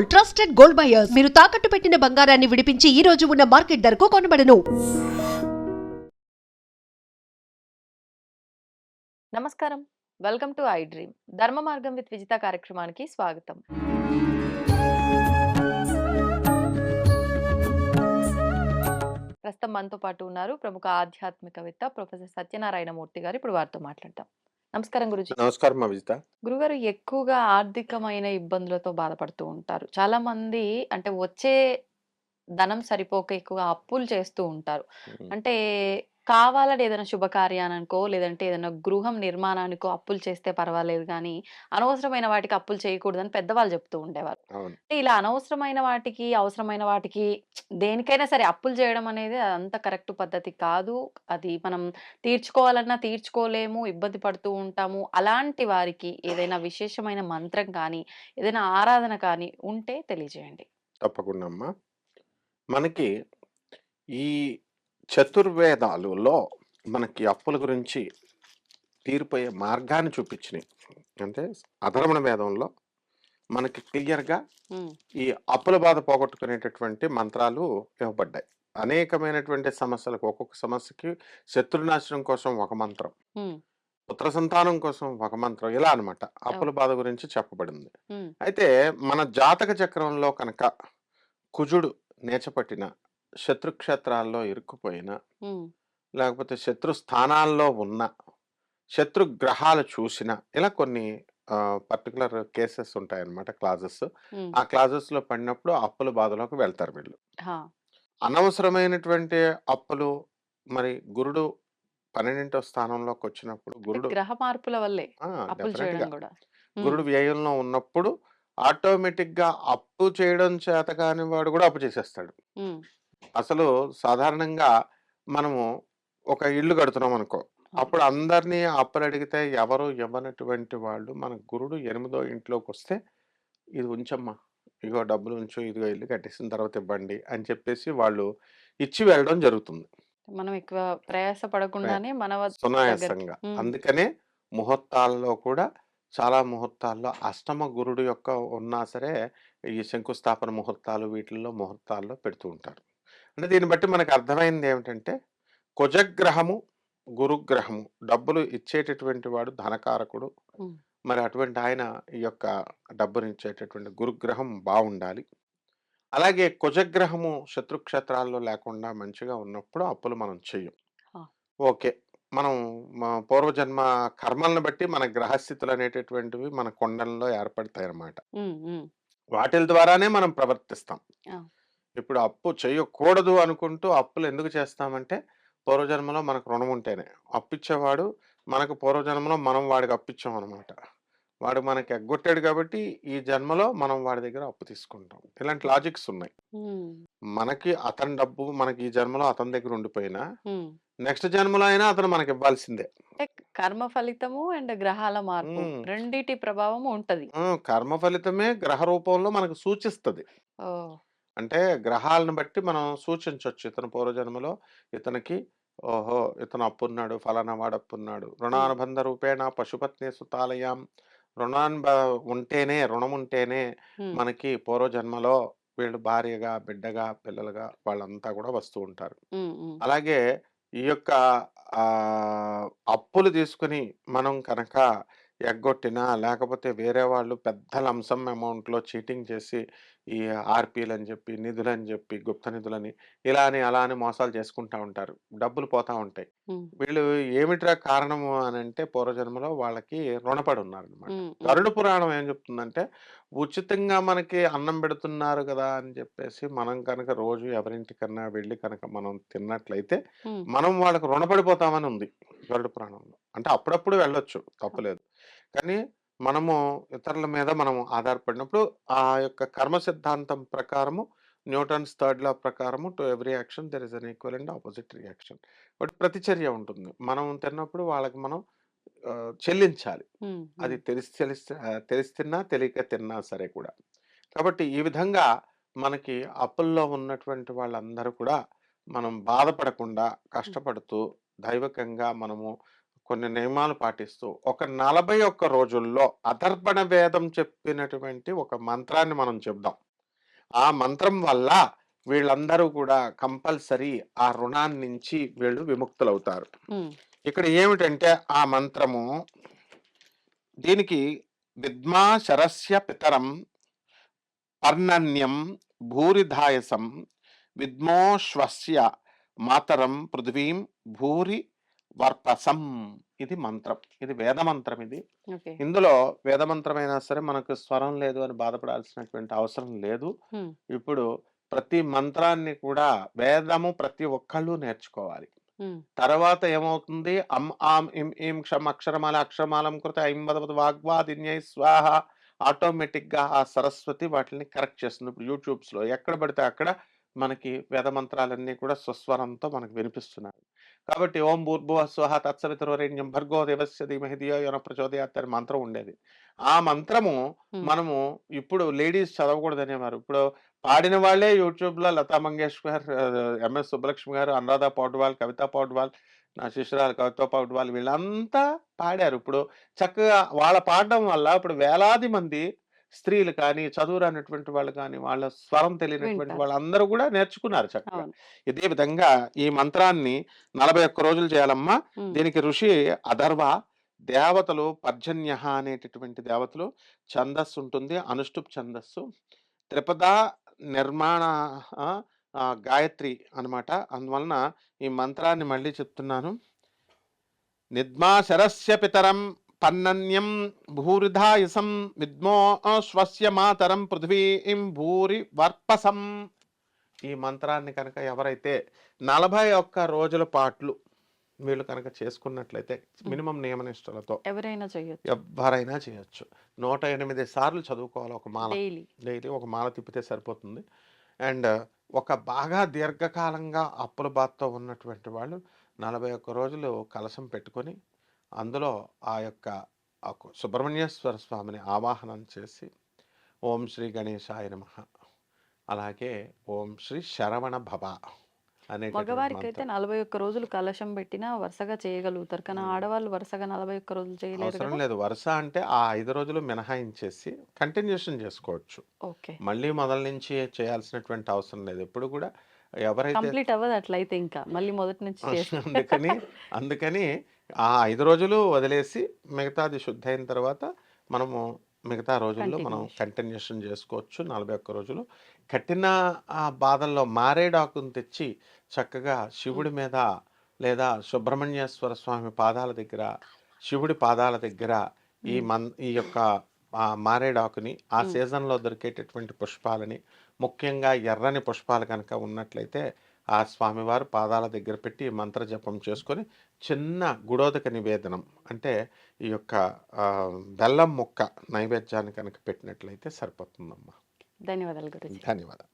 Gold trusted gold buyers మీరు తాకట్టు పెట్టిన బంగారాన్ని విడిపించి ఈ రోజు ఉన్న మార్కెట్ ధరకు కొనబడను. నమస్కారం, వెల్కమ్ టు ఐ డ్రీమ్. ధర్మ మార్గం విత్ విజిత కార్యక్రమానికి స్వాగతం. ప్రస్తుతం మనతో పాటు ఉన్నారు ప్రముఖ ఆధ్యాత్మికవేత్త ప్రొఫెసర్ సత్యనారాయణ మూర్తి గారు. ఇప్పుడు వారితో మాట్లాడతాం. నమస్కారం గురుజీ. నమస్కారం విజిత. గురుగారు, ఎక్కువగా ఆర్థికమైన ఇబ్బందులతో బాధపడుతూ ఉంటారు. చాలా మంది అంటే వచ్చే ధనం సరిపోక ఎక్కువగా అప్పులు చేస్తూ ఉంటారు. అంటే కావాలని ఏదైనా శుభకార్యానికో లేదంటే ఏదైనా గృహం నిర్మాణానికో అప్పులు చేస్తే పర్వాలేదు కానీ అనవసరమైన వాటికి అప్పులు చేయకూడదని పెద్దవాళ్ళు చెప్తూ ఉండేవారు. అవును. అంటే ఇలా అనవసరమైన వాటికి అవసరమైన వాటికి దేనికైనా సరే అప్పులు చేయడం అనేది అంత కరెక్ట్ పద్ధతి కాదు. అది మనం తీర్చుకోవాలన్నా తీర్చుకోలేము, ఇబ్బంది పడుతూ ఉంటాము. అలాంటి వారికి ఏదైనా విశేషమైన మంత్రం కానీ ఏదైనా ఆరాధన కానీ ఉంటే తెలియజేయండి. తప్పకుండా అమ్మా. మనకి ఈ చతుర్వేదాలలో మనకి అప్పుల గురించి తీరిపోయే మార్గాన్ని చూపించినాయి. అంటే అధర్వణ వేదంలో మనకి క్లియర్గా ఈ అప్పుల బాధ పోగొట్టుకునేటటువంటి మంత్రాలు ఇవ్వబడ్డాయి. అనేకమైనటువంటి సమస్యలకు ఒక్కొక్క సమస్యకి శత్రునాశనం కోసం ఒక మంత్రం, పుత్ర సంతానం కోసం ఒక మంత్రం, ఇలా అనమాట అప్పుల బాధ గురించి చెప్పబడింది. అయితే మన జాతక చక్రంలో కనుక కుజుడు నేచపట్టిన, శత్రుక్షేత్రాల్లో ఇరుక్కుపోయిన, లేకపోతే శత్రు స్థానాల్లో ఉన్న, శత్రు గ్రహాలు చూసిన, ఇలా కొన్ని పర్టికులర్ కేసెస్ ఉంటాయన్నమాట, క్లాజెస్. ఆ క్లాజెస్ లో పడినప్పుడు అప్పుల బాధలోకి వెళ్తారు వీళ్ళు. అనవసరమైనటువంటి అప్పులు. మరి గురుడు 12వ స్థానంలోకి వచ్చినప్పుడు గురుడు గ్రహ మార్పుల వల్లే గురుడు వ్యయంలో ఉన్నప్పుడు ఆటోమేటిక్ గా అప్పు చేయడం చేత కాని వాడు కూడా అప్పు చేసేస్తాడు. అసలు సాధారణంగా మనము ఒక ఇల్లు కడుతున్నాం అనుకో, అప్పుడు అందరినీ అప్పులు అడిగితే ఎవరు ఇవ్వనటువంటి వాళ్ళు మన గురుడు 8వ ఇంట్లోకి వస్తే, ఇది ఉంచమ్మా, ఇగో డబ్బులు ఉంచు, ఇదిగో ఇల్లు కట్టేసిన తర్వాత ఇవ్వండి అని చెప్పేసి వాళ్ళు ఇచ్చి వెళ్ళడం జరుగుతుంది. మనం ఎక్కువ ప్రయాస పడకుండానే సునాయాసంగా. అందుకనే ముహూర్తాల్లో కూడా చాలా ముహూర్తాల్లో అష్టమ గురుడు యొక్క ఉన్నా సరే ఈ శంకుస్థాపన ముహూర్తాలు వీటిల్లో ముహూర్తాల్లో పెడుతూ ఉంటారు. అంటే దీన్ని బట్టి మనకు అర్థమైంది ఏమిటంటే, కుజగ్రహము గురుగ్రహము డబ్బులు ఇచ్చేటటువంటి వాడు ధనకారకుడు. మరి అటువంటి ఆయన ఈ యొక్క డబ్బుని ఇచ్చేటటువంటి గురుగ్రహం బాగుండాలి. అలాగే కుజగ్రహము శత్రుక్షేత్రాల్లో లేకుండా మంచిగా ఉన్నప్పుడు అప్పులు మనం చెయ్యం. ఓకే, మనం పూర్వజన్మ కర్మలను బట్టి మన గ్రహస్థితులు అనేటటువంటివి మన కొండల్లో ఏర్పడతాయి అన్నమాట. వాటి ద్వారానే మనం ప్రవర్తిస్తాం. ఇప్పుడు అప్పు చేయకూడదు అనుకుంటూ అప్పులు ఎందుకు చేస్తామంటే, పూర్వజన్మలో మనకు రుణం ఉంటేనే. అప్పిచ్చేవాడు మనకు పూర్వజన్మలో మనం వాడికి అప్పిచ్చాం అనమాట. వాడు మనకి ఎగ్గొట్టాడు కాబట్టి ఈ జన్మలో మనం వాడి దగ్గర అప్పు తీసుకుంటాం. ఇలాంటి లాజిక్స్ ఉన్నాయి. మనకి అతని డబ్బు మనకి ఈ జన్మలో అతని దగ్గర ఉండిపోయినా నెక్స్ట్ జన్మలో అయినా అతను మనకి ఇవ్వాల్సిందే. కర్మ ఫలితము అండ్ గ్రహాల మార్పు రెండిటి ప్రభావం ఉంటది. కర్మ ఫలితమే గ్రహ రూపంలో మనకు సూచిస్తుంది. అంటే గ్రహాలను బట్టి మనం సూచించవచ్చు. ఇతను పూర్వజన్మలో ఇతనికి ఓహో ఇతను అప్పున్నాడు, ఫలానా వాడు అప్పున్నాడు. రుణానుబంధ రూపేణ పశుపత్ని సుతాలయం. రుణం ఉంటేనే మనకి పూర్వజన్మలో వీళ్ళు భార్యగా, బిడ్డగా, పిల్లలుగా వాళ్ళంతా కూడా వస్తూ ఉంటారు. అలాగే ఈ యొక్క అప్పులు తీసుకుని మనం కనుక ఎగ్గొట్టినా, లేకపోతే వేరే వాళ్ళు పెద్ద లంసం అమౌంట్లో చీటింగ్ చేసి ఈ ఆర్పీలు అని చెప్పి, నిధులని చెప్పి, గుప్త నిధులని ఇలా అని అలా అని మోసాలు చేసుకుంటా ఉంటారు. డబ్బులు పోతా ఉంటాయి. వీళ్ళు ఏమిట్రా కారణము అని అంటే, పూర్వజన్మలో వాళ్ళకి రుణపడి ఉన్నారనమాట. గరుడ పురాణం ఏం చెప్తుందంటే, ఉచితంగా మనకి అన్నం పెడుతున్నారు కదా అని చెప్పేసి మనం కనుక రోజు ఎవరింటికన్నా వెళ్ళి కనుక మనం తిన్నట్లయితే మనం వాళ్ళకి రుణపడిపోతామని ఉంది గరుడ పురాణంలో. అంటే అప్పుడప్పుడు వెళ్ళొచ్చు, తప్పులేదు. కానీ మనము ఇతరుల మీద మనం ఆధారపడినప్పుడు ఆ యొక్క కర్మ సిద్ధాంతం ప్రకారము, న్యూటన్స్ థర్డ్ లా ప్రకారము, to every action there is an equal and opposite reaction. But ప్రతిచర్య ఉంటుంది. మనం తిన్నప్పుడు వాళ్ళకి మనం చెల్లించాలి. అది తెలిసి తిన్నా తెలియక తిన్నా సరే కూడా. కాబట్టి ఈ విధంగా మనకి అప్పుల్లో ఉన్నటువంటి వాళ్ళందరూ కూడా మనం బాధపడకుండా కష్టపడుతూ దైవకంగా మనము కొన్ని నియమాలు పాటిస్తూ ఒక 41 రోజుల్లో అథర్వణ వేదం చెప్పినటువంటి ఒక మంత్రాన్ని మనం చెప్దాం. ఆ మంత్రం వల్ల వీళ్ళందరూ కూడా కంపల్సరీ ఆ రుణాన్ని నుంచి వీళ్ళు విముక్తులవుతారు. హ్మ్. ఇక్కడ ఏమిటంటే ఆ మంత్రము దీనికి విద్మా శరస్య పితరం పర్ణన్యం భూరిధాయసం విద్మోశ్వస్య మాతరం పృథివీం భూరి వర్పసం. ఇది మంత్రం, ఇది వేదమంత్రం. ఇది ఓకే. ఇందులో వేదమంత్రమైనా సరే మనకు స్వరం లేదు అని బాధపడాల్సినటువంటి అవసరం లేదు. హ్మ్. ఇప్పుడు ప్రతి మంత్రాన్ని కూడా వేదము ప్రతి ఒక్కళ్ళు నేర్చుకోవాలి. హ్మ్. తర్వాత ఏమవుతుంది, అం ఆం ఇం ఈం క్షం అక్షరమాల అక్షరమాలం కృత ఐం వదవద్ వాగ్వాదిన్యై స్వాహ. ఆటోమేటిక్గా ఆ సరస్వతి వాటిని కరెక్ట్ చేస్తుంది. ఇప్పుడు యూట్యూబ్స్లో ఎక్కడ పడితే అక్కడ మనకి వేద మంత్రాలన్నీ కూడా స్వస్వరంతో మనకు వినిపిస్తున్నాయి. కాబట్టి ఓం భూర్భువ స్వహ తత్సవితుర్వరేణ్యం భర్గో దేవస్య ధీమహి ధియో యోన ప్రచోదయాత్ అనే మంత్రం ఉండేది. ఆ మంత్రము హ్మ్. మనము ఇప్పుడు లేడీస్ చదవకూడదనేవారు. ఇప్పుడు పాడిన వాళ్ళే యూట్యూబ్‌లో లతా మంగేష్కర్, ఎంఎస్ సుబ్బలక్ష్మి గారు, అనురాధ పౌడ్వాల్, కవిత పౌడ్వాల్, నా శిష్యురాలు కవిత పౌడ్వాల్ వీళ్ళంతా పాడారు. ఇప్పుడు చక్కగా వాళ్ళ పాడడం వల్ల ఇప్పుడు వేలాది మంది స్త్రీలు కానీ, చదువురానటువంటి వాళ్ళు కానీ, వాళ్ళ స్వరం తెలియనటువంటి వింటారు. వాళ్ళందరూ కూడా నేర్చుకున్నారు చక్కగా. అవును. ఇదే విధంగా ఈ మంత్రాన్ని 41 రోజులు చేయాలమ్మా. హ్మ్. దీనికి ఋషి అథర్వ, దేవతలు పర్జన్యః అనేటటువంటి దేవతలు, ఛందస్సు ఉంటుంది, అనుష్టుప్ ఛందస్సు, త్రిపద నిర్మాణ గాయత్రి అన్నమాట. అందువలన ఈ మంత్రాన్ని మళ్ళీ చెప్తున్నాను. నిద్మా శరస్య పితరం పన్నన్యం భూరిధాయసం విద్మో శ్వస్య మాతరం పృథ్వీం భూరి వర్పసం. ఈ మంత్రాన్ని కనుక ఎవరైతే 41 రోజుల పాటు వీళ్ళు కనుక చేసుకున్నట్లయితే మినిమం నియమనిష్టలతో ఎవరైనా చేయొచ్చు. ఎవరైనా చేయొచ్చు. 108 సార్లు చదువుకోవాలి ఒక మాల. డైలీ. డైలీ ఒక మాల తిప్పితే సరిపోతుంది. అండ్ ఒక బాగా దీర్ఘకాలంగా అప్పుల బాధతో ఉన్నటువంటి వాళ్ళు 41 రోజులు కలశం పెట్టుకొని అందులో ఆ యొక్క సుబ్రహ్మణ్యేశ్వర స్వామిని ఆవాహనం చేసి ఓం శ్రీ గణేశాయ నమః, అలాగే ఓం శ్రీ శరవణ భవ అనేటటువంటి మగవారికైతే మంత్రం. 41 రోజులు కలశం పెట్టినా వరుసగా చేయగలుగుతారు. కానీ ఆడవాళ్ళు వరుసగా 41 రోజులు చేయలేరు అవసరం కదా? లేదు. వరుస అంటే ఆ 5 రోజులు మినహాయించేసి కంటిన్యూషన్ చేసుకోవచ్చు. ఓకే. మళ్ళీ మొదల నుంచి చేయాల్సినటువంటి అవసరం లేదు. ఎప్పుడు కూడా ఎవరైతే కంప్లీట్ అవ్వదు అట్లయితే ఇంకా. మళ్ళీ మొదటి నుంచి చేస్తే. అందుకని ఆ 5 రోజులు వదిలేసి మిగతాది శుద్ధయిన తర్వాత మనము మిగతా రోజుల్లో మనం కంటిన్యూషన్. కంటిన్యూషన్ చేసుకోవచ్చు. 41 రోజులు కట్టిన ఆ బాధల్లో మారేడాకును తెచ్చి చక్కగా శివుడి మీద లేదా సుబ్రహ్మణ్యేశ్వర స్వామి పాదాల దగ్గర, శివుడి పాదాల దగ్గర ఈ యొక్క మారేడాకుని ఆ సీజన్లో దొరికేటటువంటి పుష్పాలని, ముఖ్యంగా ఎర్రని పుష్పాలు కనుక ఉన్నట్లయితే ఆ స్వామివారు పాదాల దగ్గర పెట్టి మంత్ర జపం చేసుకొని చిన్న గుడోదక నివేదనం అంటే ఈ యొక్క బెల్లం ముక్క నైవేద్యాన్ని కనుక పెట్టినట్లయితే సరిపోతుందమ్మా. ధన్యవాదాలు గురుజీ. ధన్యవాదాలు.